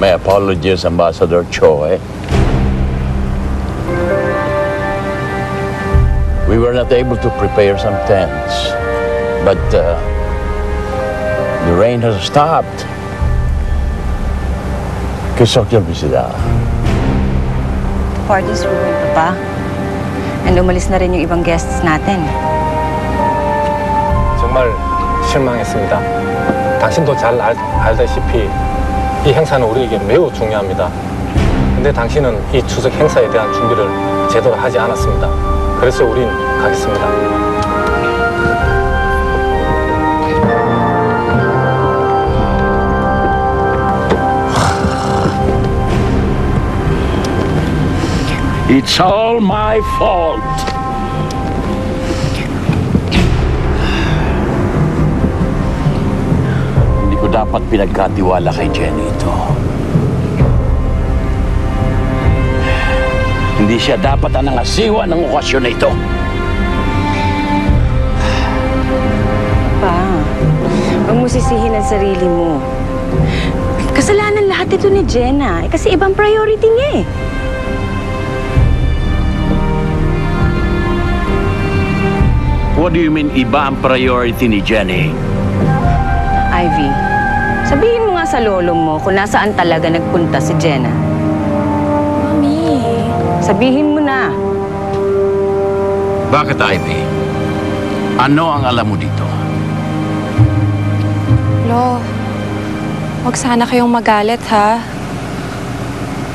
My apologies, Ambassador Choi. We were not able to prepare some tents, but the rain has stopped. Kisokyo bisida. Party's ruined, Papa. And umalis na rin yung ibang guests natin. 정말 실망했습니다. 당신도 잘 알다시피 이 행사는 우리에게 매우 중요합니다. 근데 당신은 이 추석 행사에 대한 준비를 제대로 하지 않았습니다. 그래서 우린 가겠습니다. It's all my fault. Hindi ko dapat pinagkatiwala kay Jenny ito. Hindi siya dapat ang nangasiwa ng okasyon na ito. Pa, huwag mo sisihin ang sarili mo. Kasalanan lahat ito ni Jenna. Kasi ibang priority niya eh. What do you mean iba ang priority ni Jenny? Ivy, sabihin mo nga sa lolo mo kung nasaan talaga nagpunta si Jenna. Mami. Sabihin mo na. Bakit, Ivy? Ano ang alam mo dito? Lo, huwag sana kayong magalit, ha?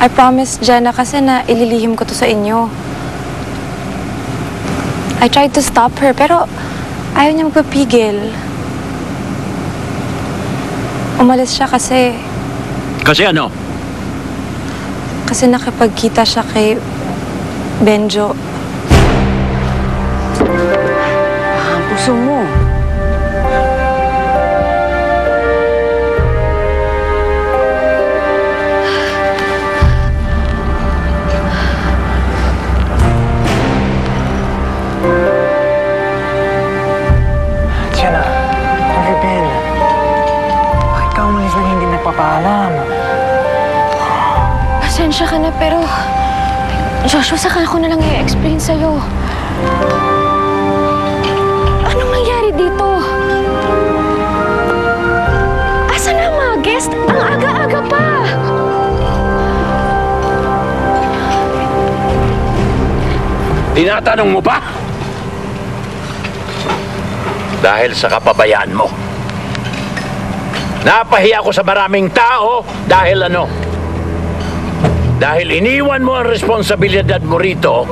I promise, Jenna, kasi na ililihim ko to sa inyo. I tried to stop her, pero ayaw niya magpapigil. Umalis siya kasi... Kasi ano? Kasi nakipagkita siya kay Benjo. Ang puso mo. Jenna, Rebel. Bakit ka umalis na hindi nagpapaalam? Pasensya ka na, pero... Joshua, saka ako na lang i-explain sa'yo. Anong nangyari dito? Asan na mga guest? Ang aga-aga pa! Tinatanong mo pa? Dahil sa kapabayaan mo. Napahiya ako sa maraming tao dahil ano? Dahil iniwan mo ang responsibilidad mo rito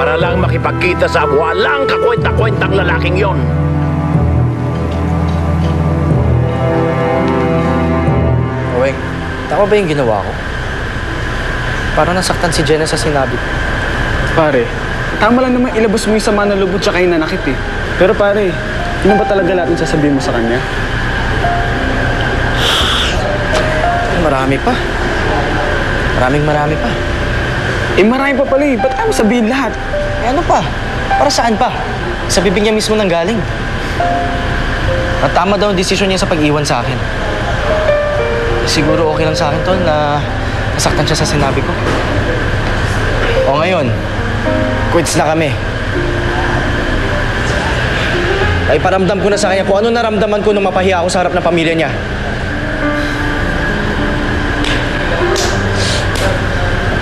para lang makipagkita sa walang kakwenta-kwentang lalaking yon. Oeng, tama ba yung ginawa ko? Parang nasaktan si Jenna sa sinabi ko. Pare, tama lang naman ilabas mo yung sama na lubot siya kayo nanakit eh. Pero pare, ano ba talaga lahat yung sasabihin mo sa kanya? Marami pa. Marami pa. Eh marami pa pala eh, ba't ayaw mo sabihin lahat? Eh ano pa? Para saan pa? Sa bibig niya mismo nang galing. At tama daw ang desisyon niya sa pag-iwan sa akin. Siguro okay lang sa akin, Tol, na nasaktan siya sa sinabi ko. O ngayon, quits na kami. Ay paramdam ko na sa kanya kung ano naramdaman ko nung mapahiya ako sa harap ng pamilya niya.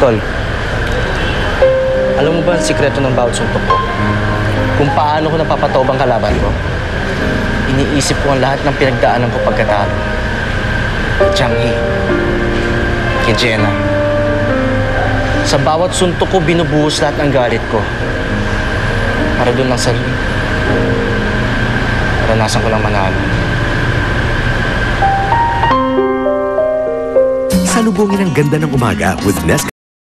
Tol, alam mo ba ang sikreto ng bawat suntok ko? Kung paano ko napapataob ang kalaban ko? Iniisip ko ang lahat ng pinagdaanan ko pagkatalo. Kay Changhi, kay Jenna. Sa bawat suntok ko, binubuhos lahat ng galit ko. Para doon lang sa ring. Naranasan ko lang manalo. Salubungin ang ganda ng umaga with Nescafe.